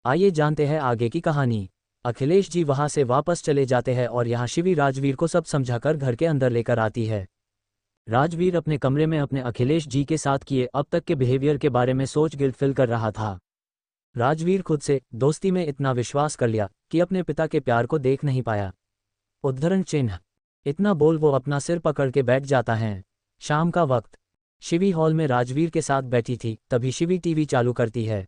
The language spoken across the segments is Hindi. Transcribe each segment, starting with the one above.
आइए जानते हैं आगे की कहानी। अखिलेश जी वहां से वापस चले जाते हैं और यहाँ शिवी राजवीर को सब समझाकर घर के अंदर लेकर आती है। राजवीर अपने कमरे में अपने अखिलेश जी के साथ किए अब तक के बिहेवियर के बारे में सोच गिल्ट फील कर रहा था। राजवीर खुद से दोस्ती में इतना विश्वास कर लिया कि अपने पिता के प्यार को देख नहीं पाया। उद्धरण चिन्ह। इतना बोल वो अपना सिर पकड़ के बैठ जाता है। शाम का वक्त। शिवी हॉल में राजवीर के साथ बैठी थी, तभी शिवी टीवी चालू करती है।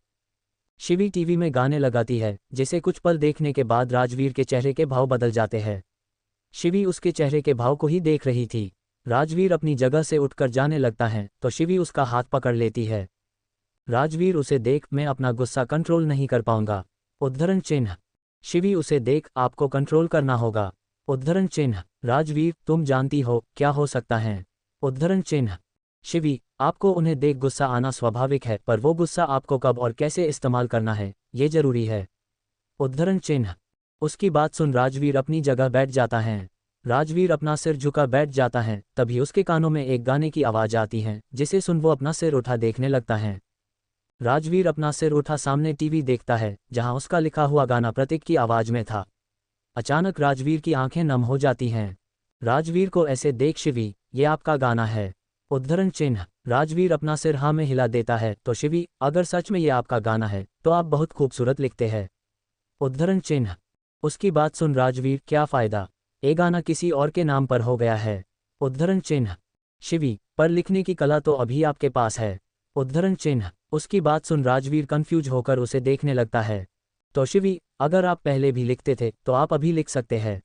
शिवी टीवी में गाने लगाती है, जिसे कुछ पल देखने के बाद राजवीर के चेहरे के भाव बदल जाते हैं। शिवी उसके चेहरे के भाव को ही देख रही थी। राजवीर अपनी जगह से उठकर जाने लगता है तो शिवी उसका हाथ पकड़ लेती है। राजवीर उसे देख, मैं अपना गुस्सा कंट्रोल नहीं कर पाऊंगा। उद्धरण चिन्ह। शिवी उसे देख, आपको कंट्रोल करना होगा। उद्धरण चिन्ह। राजवीर, तुम जानती हो क्या हो सकता है। उद्धरण चिन्ह। शिवी, आपको उन्हें देख गुस्सा आना स्वाभाविक है, पर वो गुस्सा आपको कब और कैसे इस्तेमाल करना है ये जरूरी है। उद्धरण चिन्ह। उसकी बात सुन राजवीर अपनी जगह बैठ जाता है। राजवीर अपना सिर झुका बैठ जाता है, तभी उसके कानों में एक गाने की आवाज आती है, जिसे सुन वो अपना सिर उठा देखने लगता है। राजवीर अपना सिर उठा सामने टीवी देखता है, जहां उसका लिखा हुआ गाना प्रतीक की आवाज में था। अचानक राजवीर की आंखें नम हो जाती हैं। राजवीर को ऐसे देख शिवी, ये आपका गाना है। उद्धरण चिन्ह। राजवीर अपना सिर हाँ में हिला देता है तो शिवी, अगर सच में ये आपका गाना है तो आप बहुत खूबसूरत लिखते हैं। उद्धरण चिन्ह। उसकी बात सुन राजवीर, क्या फायदा, ये गाना किसी और के नाम पर हो गया है। उद्धरण चिन्ह। शिवी, पर लिखने की कला तो अभी आपके पास है। उद्धरण चिन्ह। उसकी बात सुन राजवीर कंफ्यूज होकर उसे देखने लगता है। तो शिवी, अगर आप पहले भी लिखते थे तो आप अभी लिख सकते हैं।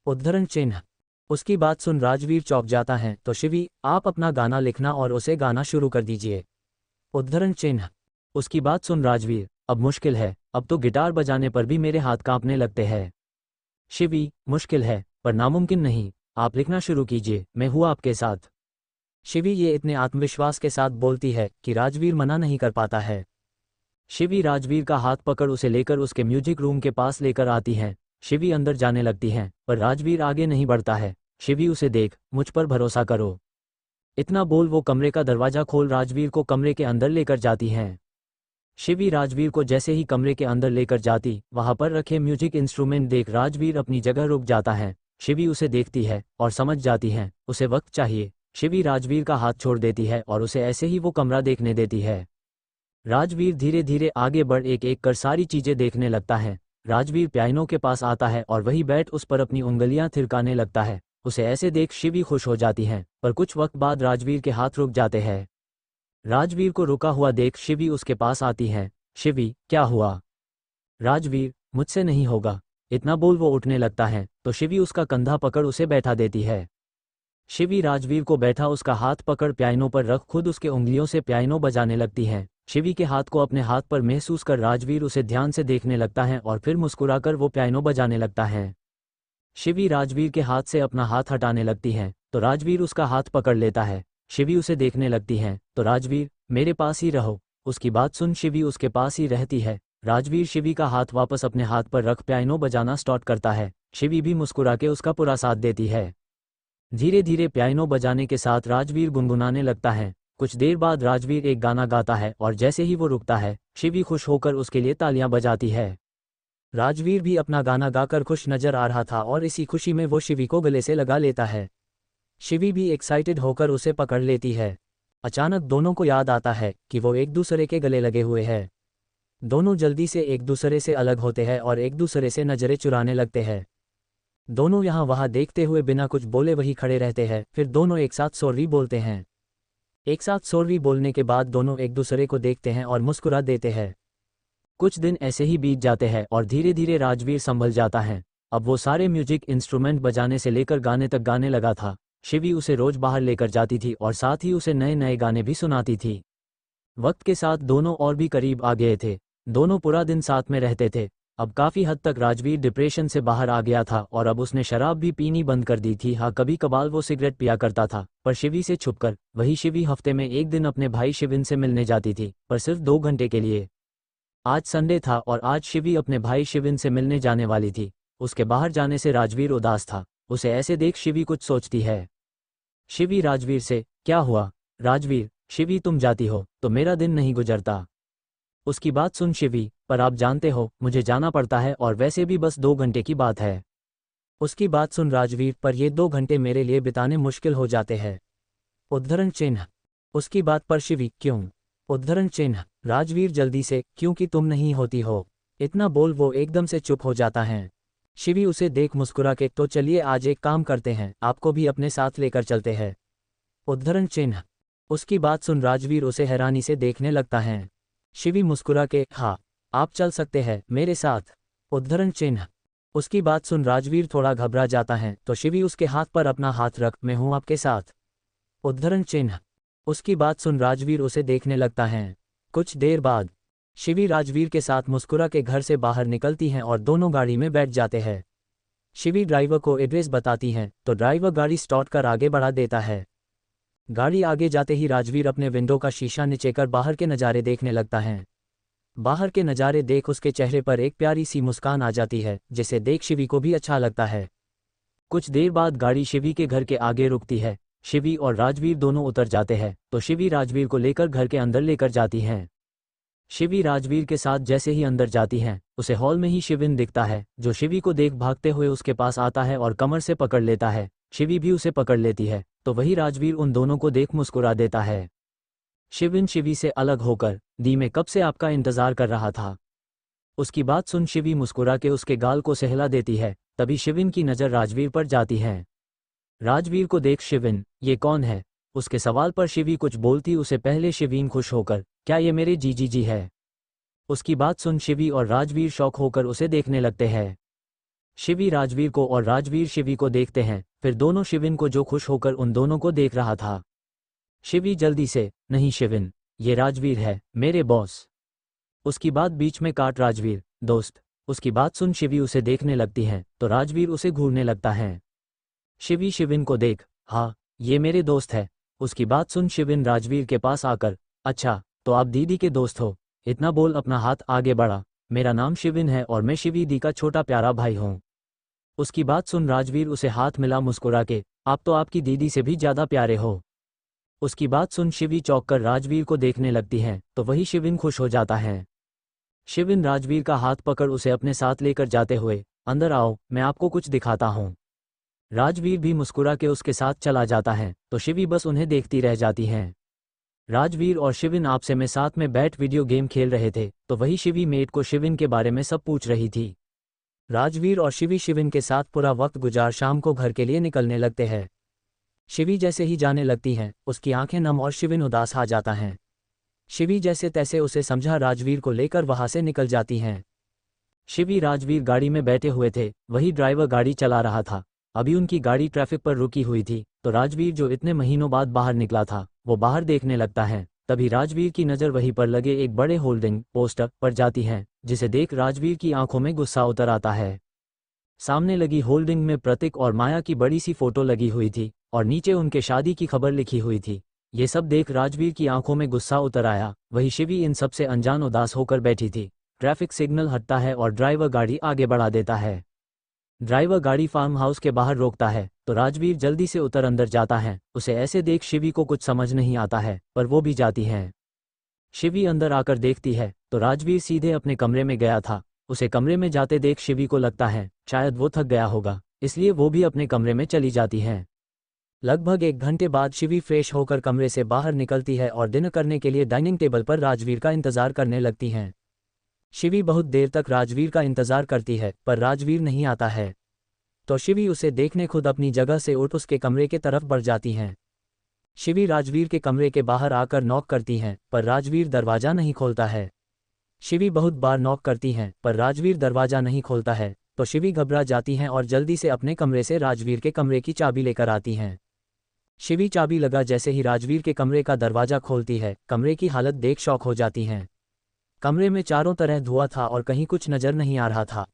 उद्धरण चिन्ह। उसकी बात सुन राजवीर चौंक जाता है तो शिवी, आप अपना गाना लिखना और उसे गाना शुरू कर दीजिए। उद्धरण चिन्ह। उसकी बात सुन राजवीर, अब मुश्किल है, अब तो गिटार बजाने पर भी मेरे हाथ कांपने लगते हैं। शिवी, मुश्किल है पर नामुमकिन नहीं, आप लिखना शुरू कीजिए, मैं हूँ आपके साथ। शिवी ये इतने आत्मविश्वास के साथ बोलती है कि राजवीर मना नहीं कर पाता है। शिवी राजवीर का हाथ पकड़ उसे लेकर उसके म्यूजिक रूम के पास लेकर आती है। शिवी अंदर जाने लगती है, पर राजवीर आगे नहीं बढ़ता है। शिवी उसे देख, मुझ पर भरोसा करो। इतना बोल वो कमरे का दरवाजा खोल राजवीर को कमरे के अंदर लेकर जाती हैं। शिवी राजवीर को जैसे ही कमरे के अंदर लेकर जाती, वहां पर रखे म्यूजिक इंस्ट्रूमेंट देख राजवीर अपनी जगह रुक जाता है। शिवी उसे देखती है और समझ जाती है उसे वक्त चाहिए। शिवी राजवीर का हाथ छोड़ देती है और उसे ऐसे ही वो कमरा देखने देती है। राजवीर धीरे धीरे आगे बढ़ एक एक कर सारी चीजें देखने लगता है। राजवीर पियानो के पास आता है और वही बैठ उस पर अपनी उंगलियां थिरकाने लगता है। उसे ऐसे देख शिवी खुश हो जाती है, पर कुछ वक्त बाद राजवीर के हाथ रुक जाते हैं। राजवीर को रुका हुआ देख शिवी उसके पास आती है। शिवी, क्या हुआ। राजवीर, मुझसे नहीं होगा। इतना बोल वो उठने लगता है तो शिवी उसका कंधा पकड़ उसे बैठा देती है। शिवी राजवीर को बैठा उसका हाथ पकड़ पियानो पर रख खुद उसके उंगलियों से पियानो बजाने लगती है। शिवी के हाथ को अपने हाथ पर महसूस कर राजवीर उसे ध्यान से देखने लगता है और फिर मुस्कुराकर वो पियानो बजाने लगता है। शिवी राजवीर के हाथ से अपना हाथ हटाने लगती है तो राजवीर उसका हाथ पकड़ लेता है। शिवी उसे देखने लगती है तो राजवीर, मेरे पास ही रहो। उसकी बात सुन शिवी उसके पास ही रहती है। राजवीर शिवी का हाथ वापस अपने हाथ पर रख पियानो बजाना स्टार्ट करता है। शिवी भी मुस्कुरा के उसका पूरा साथ देती है। धीरे धीरे पियानो बजाने के साथ राजवीर गुनगुनाने लगता है। कुछ देर बाद राजवीर एक गाना गाता है और जैसे ही वो रुकता है, शिवी खुश होकर उसके लिए तालियां बजाती है। राजवीर भी अपना गाना गाकर खुश नजर आ रहा था और इसी खुशी में वो शिवी को गले से लगा लेता है। शिवी भी एक्साइटेड होकर उसे पकड़ लेती है। अचानक दोनों को याद आता है कि वो एक दूसरे के गले लगे हुए हैं। दोनों जल्दी से एक दूसरे से अलग होते हैं और एक दूसरे से नजरें चुराने लगते हैं। दोनों यहाँ वहाँ देखते हुए बिना कुछ बोले वही खड़े रहते हैं। फिर दोनों एक साथ सॉरी बोलते हैं। एक साथ सॉरी बोलने के बाद दोनों एक दूसरे को देखते हैं और मुस्कुरा देते हैं। कुछ दिन ऐसे ही बीत जाते हैं और धीरे धीरे राजवीर संभल जाता है। अब वो सारे म्यूजिक इंस्ट्रूमेंट बजाने से लेकर गाने तक गाने लगा था। शिवी उसे रोज बाहर लेकर जाती थी और साथ ही उसे नए नए गाने भी सुनाती थी। वक्त के साथ दोनों और भी करीब आ गए थे। दोनों पूरा दिन साथ में रहते थे। अब काफी हद तक राजवीर डिप्रेशन से बाहर आ गया था और अब उसने शराब भी पीनी बंद कर दी थी। हाँ, कभी कभार वो सिगरेट पिया करता था, पर शिवी से छुपकर। वही शिवी हफ्ते में एक दिन अपने भाई शिविन से मिलने जाती थी, पर सिर्फ 2 घंटे के लिए। आज संडे था और आज शिवी अपने भाई शिविन से मिलने जाने वाली थी। उसके बाहर जाने से राजवीर उदास था। उसे ऐसे देख शिवी कुछ सोचती है। शिवी राजवीर से, क्या हुआ। राजवीर, शिवी तुम जाती हो तो मेरा दिन नहीं गुजरता। उसकी बात सुन शिवी, पर आप जानते हो मुझे जाना पड़ता है और वैसे भी बस 2 घंटे की बात है। उसकी बात सुन राजवीर, पर ये 2 घंटे मेरे लिए बिताने मुश्किल हो जाते हैं। उद्धरण चिन्ह। उसकी बात पर शिवी, क्यों? उद्धरण चिन्ह। राजवीर जल्दी से, क्योंकि तुम नहीं होती हो। इतना बोल वो एकदम से चुप हो जाता है। शिवी उसे देख मुस्कुरा के, तो चलिए आज एक काम करते हैं, आपको भी अपने साथ लेकर चलते हैं। उद्धरण चिन्ह। उसकी बात सुन राजवीर उसे हैरानी से देखने लगता है। शिवी मुस्कुरा के, हाँ आप चल सकते हैं मेरे साथ। उद्धरण चिन्ह। उसकी बात सुन राजवीर थोड़ा घबरा जाता है, तो शिवी उसके हाथ पर अपना हाथ रख, मैं हूं आपके साथ। उद्धरण चिन्ह। उसकी बात सुन राजवीर उसे देखने लगता है। कुछ देर बाद शिवी राजवीर के साथ मुस्कुरा के घर से बाहर निकलती हैं और दोनों गाड़ी में बैठ जाते हैं। शिवी ड्राइवर को एड्रेस बताती हैं, तो ड्राइवर गाड़ी स्टार्ट कर आगे बढ़ा देता है। गाड़ी आगे जाते ही राजवीर अपने विंडो का शीशा नीचे कर बाहर के नज़ारे देखने लगता है। बाहर के नज़ारे देख उसके चेहरे पर एक प्यारी सी मुस्कान आ जाती है, जिसे देख शिवी को भी अच्छा लगता है। कुछ देर बाद गाड़ी शिवी के घर के आगे रुकती है। शिवी और राजवीर दोनों उतर जाते हैं, तो शिवी राजवीर को लेकर घर के अंदर लेकर जाती हैं। शिवी राजवीर के साथ जैसे ही अंदर जाती हैं, उसे हॉल में ही शिविन दिखता है, जो शिवी को देख भागते हुए उसके पास आता है और कमर से पकड़ लेता है। शिवी भी उसे पकड़ लेती है, तो वही राजवीर उन दोनों को देख मुस्कुरा देता है। शिविन शिवी से अलग होकर, दी मैं कब से आपका इंतजार कर रहा था। उसकी बात सुन शिवी मुस्कुरा के उसके गाल को सहला देती है। तभी शिविन की नज़र राजवीर पर जाती है। राजवीर को देख शिविन, ये कौन है? उसके सवाल पर शिवी कुछ बोलती उसे पहले शिवीन खुश होकर, क्या ये मेरे जीजी जी है? उसकी बात सुन शिवी और राजवीर शौक होकर उसे देखने लगते हैं। शिवी राजवीर को और राजवीर शिवी को देखते हैं, फिर दोनों शिविन को, जो खुश होकर उन दोनों को देख रहा था। शिवी जल्दी से, नहीं शिविन, ये राजवीर है, मेरे बॉस। उसकी बात बीच में काट राजवीर, दोस्त। उसकी बात सुन शिवी उसे देखने लगती है, तो राजवीर उसे घूरने लगता है। शिवी शिविन को देख, हाँ ये मेरे दोस्त है। उसकी बात सुन शिविन राजवीर के पास आकर, अच्छा तो आप दीदी के दोस्त हो? इतना बोल अपना हाथ आगे बढ़ा। मेरा नाम शिविन है और मैं शिवी दी का छोटा प्यारा भाई हूँ। उसकी बात सुन राजवीर उसे हाथ मिला मुस्कुरा के, आप तो आपकी दीदी से भी ज़्यादा प्यारे हो। उसकी बात सुन शिवी चौंक कर राजवीर को देखने लगती है, तो वही शिविन खुश हो जाता है। शिविन राजवीर का हाथ पकड़ उसे अपने साथ लेकर जाते हुए, अंदर आओ मैं आपको कुछ दिखाता हूँ। राजवीर भी मुस्कुरा के उसके साथ चला जाता है, तो शिवी बस उन्हें देखती रह जाती हैं। राजवीर और शिविन आपसे में साथ में बैठ वीडियो गेम खेल रहे थे, तो वही शिवी मेट को शिविन के बारे में सब पूछ रही थी। राजवीर और शिवी शिविन के साथ पूरा वक्त गुजार शाम को घर के लिए निकलने लगते हैं। शिवी जैसे ही जाने लगती हैं, उसकी आंखें नम और शिविन उदास आ जाता है। शिवी जैसे तैसे उसे समझा राजवीर को लेकर वहां से निकल जाती हैं। शिवी राजवीर गाड़ी में बैठे हुए थे, वही ड्राइवर गाड़ी चला रहा था। अभी उनकी गाड़ी ट्रैफिक पर रुकी हुई थी, तो राजवीर जो इतने महीनों बाद बाहर निकला था, वो बाहर देखने लगता है। तभी राजवीर की नज़र वहीं पर लगे एक बड़े होल्डिंग पोस्टर पर जाती है, जिसे देख राजवीर की आंखों में गुस्सा उतर आता है। सामने लगी होल्डिंग में प्रतीक और माया की बड़ी सी फोटो लगी हुई थी, और नीचे उनके शादी की खबर लिखी हुई थी। ये सब देख राजवीर की आंखों में गुस्सा उतर आया। वही शिवी इन सब से अनजान उदास होकर बैठी थी। ट्रैफिक सिग्नल हटता है और ड्राइवर गाड़ी आगे बढ़ा देता है। ड्राइवर गाड़ी फार्म हाउस के बाहर रोकता है, तो राजवीर जल्दी से उतर अंदर जाता है। उसे ऐसे देख शिवी को कुछ समझ नहीं आता है, पर वो भी जाती है। शिवी अंदर आकर देखती है, तो राजवीर सीधे अपने कमरे में गया था। उसे कमरे में जाते देख शिवी को लगता है शायद वो थक गया होगा, इसलिए वो भी अपने कमरे में चली जाती है। लगभग 1 घंटे बाद शिवी फ्रेश होकर कमरे से बाहर निकलती है और डिनर करने के लिए डाइनिंग टेबल पर राजवीर का इंतजार करने लगती हैं। शिवी बहुत देर तक राजवीर का इंतजार करती है, पर राजवीर नहीं आता है। तो शिवी उसे देखने खुद अपनी जगह से उठ उसके कमरे के तरफ बढ़ जाती हैं। शिवी राजवीर के कमरे के बाहर आकर नॉक करती हैं, पर राजवीर दरवाज़ा नहीं खोलता है। शिवी बहुत बार नॉक करती हैं, पर राजवीर दरवाज़ा नहीं खोलता है, तो शिवी घबरा जाती हैं और जल्दी से अपने कमरे से राजवीर के कमरे की चाबी लेकर आती हैं। शिवी चाबी लगा जैसे ही राजवीर के कमरे का दरवाज़ा खोलती है, कमरे की हालत देख शॉक हो जाती हैं। कमरे में चारों तरह धुआं था और कहीं कुछ नज़र नहीं आ रहा था।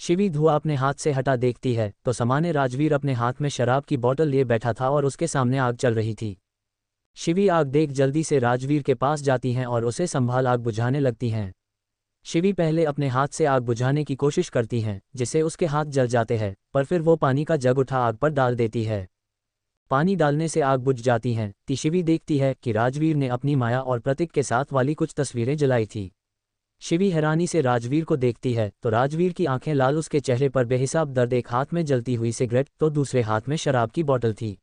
शिवी धुआं अपने हाथ से हटा देखती है, तो सामान्य राजवीर अपने हाथ में शराब की बोतल लिए बैठा था और उसके सामने आग चल रही थी। शिवी आग देख जल्दी से राजवीर के पास जाती हैं और उसे संभाल आग बुझाने लगती हैं। शिवी पहले अपने हाथ से आग बुझाने की कोशिश करती हैं, जिससे उसके हाथ जल जाते हैं, पर फिर वो पानी का जग उठा आग पर डाल देती है। पानी डालने से आग बुझ जाती हैं। शिवी देखती है कि राजवीर ने अपनी माया और प्रतीक के साथ वाली कुछ तस्वीरें जलाई थी। शिवी हैरानी से राजवीर को देखती है तो राजवीर की आंखें लाल, उसके चेहरे पर बेहिसाब दर्द, एक हाथ में जलती हुई सिगरेट तो दूसरे हाथ में शराब की बोतल थी।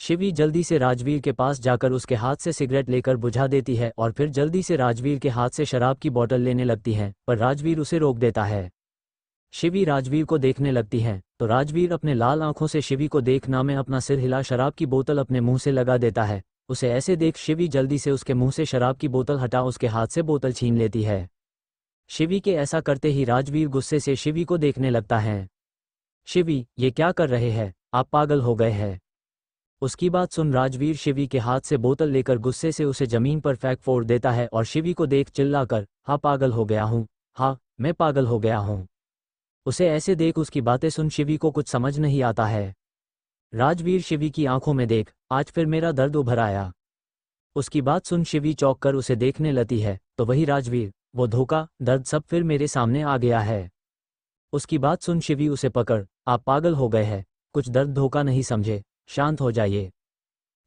शिवी जल्दी से राजवीर के पास जाकर उसके हाथ से सिगरेट लेकर बुझा देती है और फिर जल्दी से राजवीर के हाथ से शराब की बोतल लेने लगती है, पर राजवीर उसे रोक देता है। शिवी राजवीर को देखने लगती है तो राजवीर अपने लाल आंखों से शिवी को देखना में अपना सिर हिला शराब की बोतल अपने मुंह से लगा देता है। उसे ऐसे देख शिवी जल्दी से उसके मुंह से शराब की बोतल हटा उसके हाथ से बोतल छीन लेती है। शिवी के ऐसा करते ही राजवीर गुस्से से शिवी को देखने लगता है। शिवी, ये क्या कर रहे हैं, आप पागल हो गए हैं। उसकी बात सुन राजवीर शिवी के हाथ से बोतल लेकर गुस्से से उसे जमीन पर फेंक फोड़ देता है और शिवी को देख चिल्लाकर, हाँ पागल हो गया हूँ, हाँ मैं पागल हो गया हूँ। उसे ऐसे देख उसकी बातें सुन शिवी को कुछ समझ नहीं आता है। राजवीर शिवी की आंखों में देख, आज फिर मेरा दर्द उभर आया। उसकी बात सुन शिवी चौंक कर उसे देखने लगती है तो वही राजवीर, वो धोखा, दर्द सब फिर मेरे सामने आ गया है। उसकी बात सुन शिवी उसे पकड़, आप पागल हो गए हैं, कुछ दर्द धोखा नहीं समझे, शांत हो जाइए।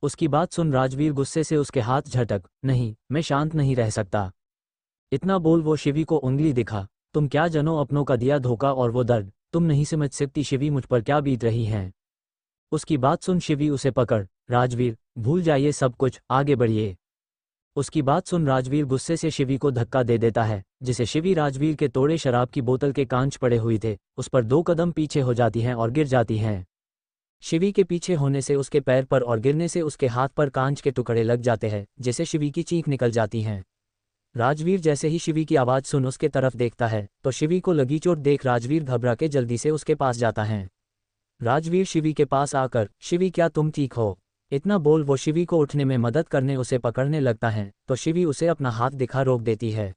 उसकी बात सुन राजवीर गुस्से से उसके हाथ झटक, नहीं मैं शांत नहीं रह सकता। इतना बोल वो शिवी को उंगली दिखा, तुम क्या जनो अपनों का दिया धोखा और वो दर्द तुम नहीं समझ सकती शिवी मुझ पर क्या बीत रही हैं। उसकी बात सुन शिवी उसे पकड़, राजवीर भूल जाइए सब कुछ, आगे बढ़िए। उसकी बात सुन राजवीर गुस्से से शिवी को धक्का दे देता है, जिसे शिवी राजवीर के तोड़े शराब की बोतल के कांच पड़े हुए थे उस पर 2 कदम पीछे हो जाती हैं और गिर जाती हैं। शिवी के पीछे होने से उसके पैर पर और गिरने से उसके हाथ पर कांच के टुकड़े लग जाते हैं, जिससे शिवी की चीख निकल जाती हैं। राजवीर जैसे ही शिवी की आवाज़ सुन उसके तरफ देखता है तो शिवी को लगी चोट देख राजवीर घबरा के जल्दी से उसके पास जाता है। राजवीर शिवी के पास आकर, शिवी क्या तुम ठीक हो, इतना बोल वो शिवी को उठने में मदद करने उसे पकड़ने लगता है तो शिवी उसे अपना हाथ दिखा रोक देती है।